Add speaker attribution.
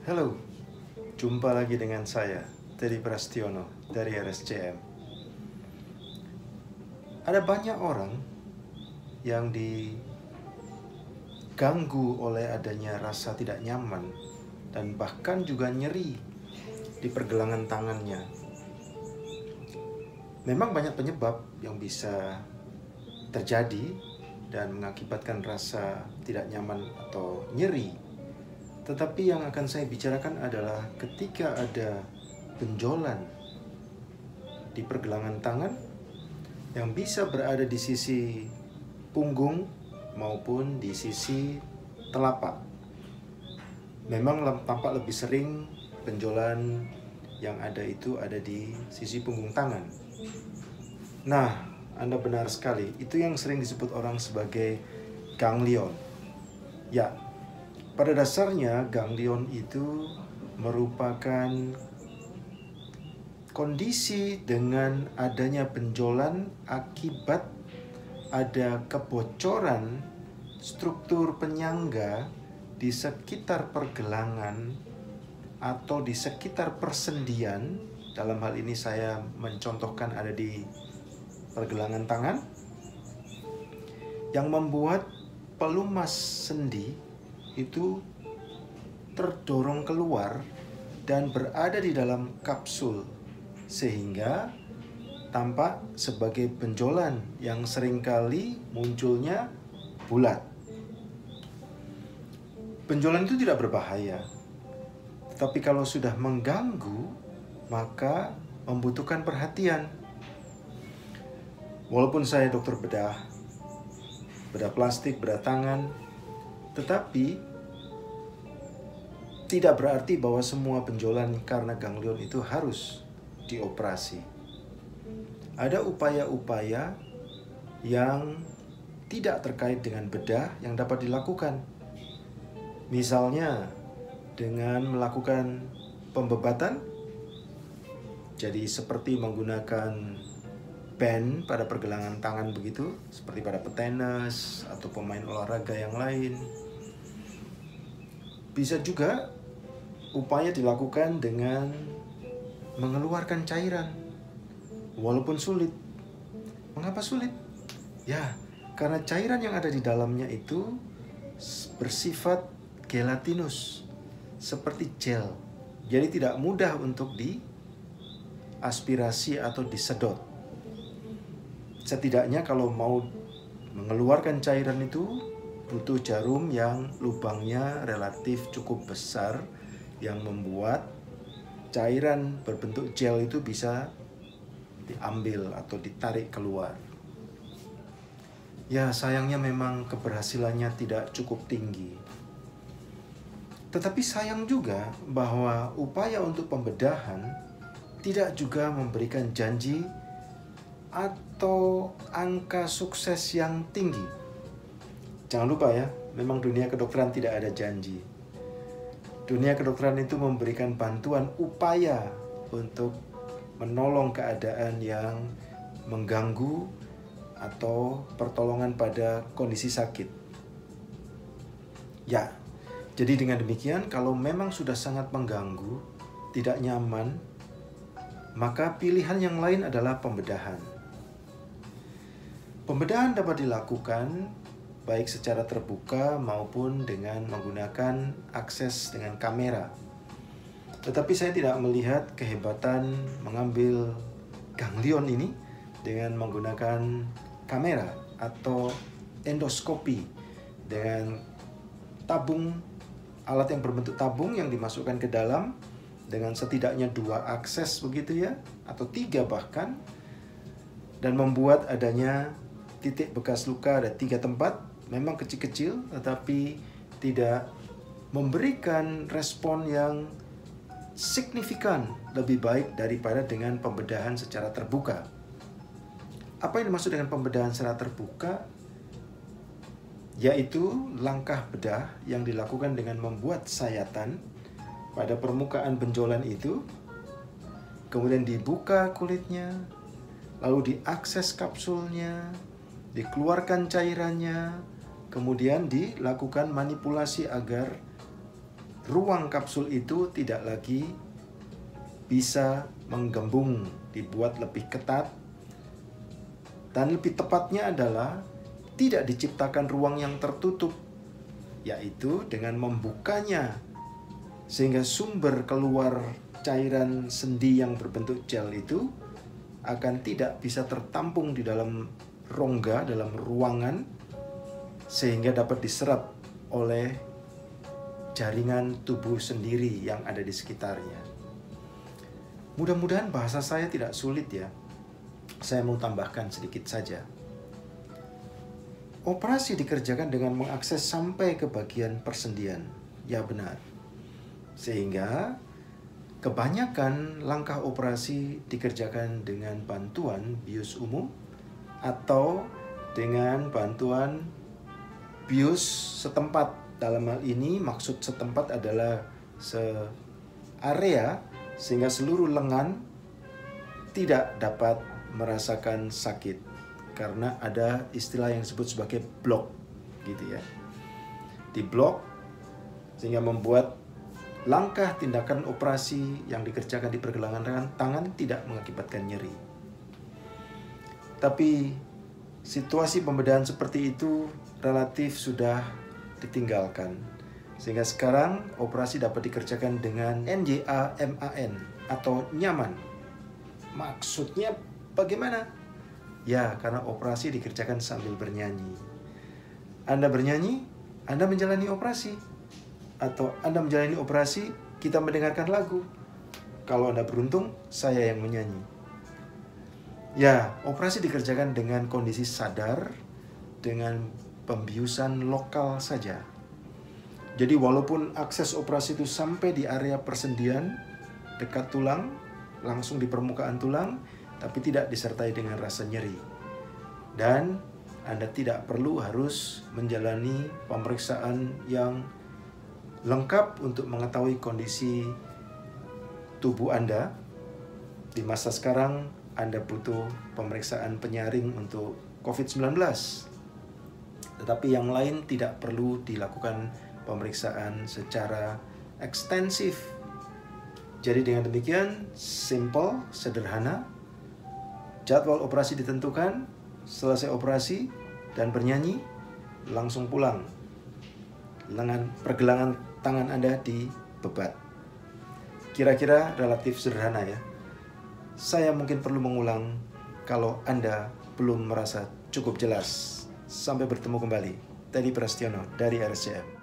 Speaker 1: Halo, jumpa lagi dengan saya, Teddy Prastiono dari RSCM. Ada banyak orang yang diganggu oleh adanya rasa tidak nyaman dan bahkan juga nyeri di pergelangan tangannya. Memang banyak penyebab yang bisa terjadi dan mengakibatkan rasa tidak nyaman atau nyeri. Tetapi yang akan saya bicarakan adalah ketika ada benjolan di pergelangan tangan yang bisa berada di sisi punggung maupun di sisi telapak. Memang tampak lebih sering benjolan yang ada itu ada di sisi punggung tangan. Nah, Anda benar sekali. Itu yang sering disebut orang sebagai ganglion. Ya, pada dasarnya ganglion itu merupakan kondisi dengan adanya benjolan akibat ada kebocoran struktur penyangga di sekitar pergelangan atau di sekitar persendian. Dalam hal ini saya mencontohkan ada di pergelangan tangan yang membuat pelumas sendi itu terdorong keluar dan berada di dalam kapsul sehingga tampak sebagai benjolan yang seringkali munculnya bulat. Benjolan itu tidak berbahaya, tetapi kalau sudah mengganggu maka membutuhkan perhatian. Walaupun saya dokter bedah plastik, bedah tangan, tetapi tidak berarti bahwa semua benjolan karena ganglion itu harus dioperasi. Ada upaya-upaya yang tidak terkait dengan bedah yang dapat dilakukan. Misalnya dengan melakukan pembebatan, jadi seperti menggunakan band pada pergelangan tangan begitu, seperti pada petenis atau pemain olahraga yang lain. Bisa juga upaya dilakukan dengan mengeluarkan cairan, walaupun sulit. Mengapa sulit? Ya, karena cairan yang ada di dalamnya itu bersifat gelatinus, seperti gel. Jadi tidak mudah untuk diaspirasi atau disedot. Setidaknya kalau mau mengeluarkan cairan itu butuh jarum yang lubangnya relatif cukup besar yang membuat cairan berbentuk gel itu bisa diambil atau ditarik keluar. Ya, sayangnya memang keberhasilannya tidak cukup tinggi. Tetapi sayang juga bahwa upaya untuk pembedahan tidak juga memberikan janji atau angka sukses yang tinggi. Jangan lupa ya, memang dunia kedokteran tidak ada janji. Dunia kedokteran itu memberikan bantuan upaya untuk menolong keadaan yang mengganggu atau pertolongan pada kondisi sakit. Ya, jadi dengan demikian kalau memang sudah sangat mengganggu, tidak nyaman, maka pilihan yang lain adalah pembedahan. Pembedahan dapat dilakukan baik secara terbuka maupun dengan menggunakan akses dengan kamera. Tetapi saya tidak melihat kehebatan mengambil ganglion ini dengan menggunakan kamera atau endoskopi dengan tabung, alat yang berbentuk tabung yang dimasukkan ke dalam dengan setidaknya 2 akses begitu ya, atau 3 bahkan, dan membuat adanya titik bekas luka ada 3 tempat. Memang kecil-kecil, tetapi tidak memberikan respon yang signifikan lebih baik daripada dengan pembedahan secara terbuka. Apa yang dimaksud dengan pembedahan secara terbuka? Yaitu langkah bedah yang dilakukan dengan membuat sayatan pada permukaan benjolan itu, kemudian dibuka kulitnya, lalu diakses kapsulnya, dikeluarkan cairannya, kemudian dilakukan manipulasi agar ruang kapsul itu tidak lagi bisa menggembung, dibuat lebih ketat, dan lebih tepatnya adalah tidak diciptakan ruang yang tertutup, yaitu dengan membukanya sehingga sumber keluar cairan sendi yang berbentuk gel itu akan tidak bisa tertampung di dalam rongga, dalam ruangan, sehingga dapat diserap oleh jaringan tubuh sendiri yang ada di sekitarnya. Mudah-mudahan bahasa saya tidak sulit ya. Saya mau tambahkan sedikit saja. Operasi dikerjakan dengan mengakses sampai ke bagian persendian. Ya benar. Sehingga kebanyakan langkah operasi dikerjakan dengan bantuan bius umum atau dengan bantuan bius setempat. Dalam hal ini maksud setempat adalah area sehingga seluruh lengan tidak dapat merasakan sakit karena ada istilah yang disebut sebagai blok gitu ya. Di blok sehingga membuat langkah tindakan operasi yang dikerjakan di pergelangan tangan tidak mengakibatkan nyeri. Tapi situasi pembedahan seperti itu relatif sudah ditinggalkan. Sehingga sekarang operasi dapat dikerjakan dengan NYAMAN atau nyaman. Maksudnya bagaimana? Ya, karena operasi dikerjakan sambil bernyanyi. Anda bernyanyi, Anda menjalani operasi. Atau Anda menjalani operasi, kita mendengarkan lagu. Kalau Anda beruntung, saya yang menyanyi. Ya, operasi dikerjakan dengan kondisi sadar, dengan pembiusan lokal saja. Jadi walaupun akses operasi itu sampai di area persendian, dekat tulang, langsung di permukaan tulang, tapi tidak disertai dengan rasa nyeri. Dan Anda tidak perlu harus menjalani pemeriksaan yang lengkap untuk mengetahui kondisi tubuh Anda. Di masa sekarang, Anda butuh pemeriksaan penyaring untuk COVID-19. Tetapi yang lain tidak perlu dilakukan pemeriksaan secara ekstensif. Jadi dengan demikian, simple, sederhana, jadwal operasi ditentukan, selesai operasi, dan bernyanyi, langsung pulang. Pergelangan tangan Anda dibebat. Kira-kira relatif sederhana ya. Saya mungkin perlu mengulang kalau Anda belum merasa cukup jelas. Sampai bertemu kembali. Teddy Prastiono dari RSCM.